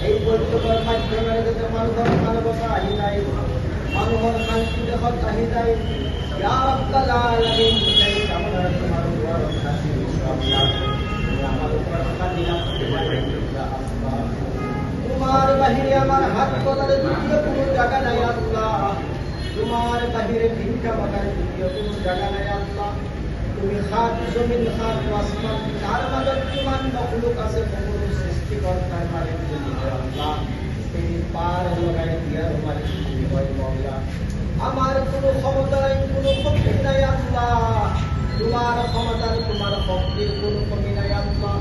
এই বৈঠকের মাধ্যমে যাতে মানুষের মানবতা আহি যায়, মানুষের শান্তি দেশত আহি যায়। ইয়া রাব্বাল আলামিন, এই কামনা তোমার দুয়ার কাছে ইনশাআল্লাহ তুমি আমার উপর দিলাম। তোমার বাহিরে আমার হাত তোলার দ্বিতীয় কোনো জায়গা নাই আল্লাহ। তোমার বাহিরে ভিক্ষা মাগার দ্বিতীয় কোনো জায়গা নাই আল্লাহ। তুমি খাত জমিন খাত আসমান তার মাঝে তোমার মখলুক আছে, সকল সৃষ্টিকর্তার মালিক তুমি আল্লাহ। তুমি পার লাগাই দিয়ার মালিক তুমি হয় মাওলা। আমার কোনো ক্ষমতা নাই, কোনো শক্তি নাই আল্লাহ। তোমার ক্ষমতার তোমার শক্তির কোনো কমি নাই আল্লাহ।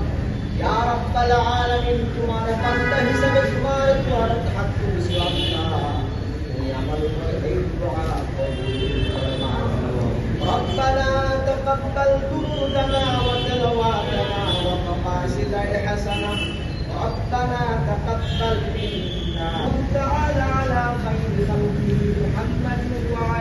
ইয়া রাব্বাল আলামিন, তোমার বান্দা হিসেবে তোমার হাত তুলছি আল্লাহ। তুমি আমার উপরে এই দোয়া কবুল ফরমা। ربنا تقبل جهودنا وتلواتنا ومقاصد الحسنة. ربنا تقبل منا. تعالى على خير خلقه محمد وعلى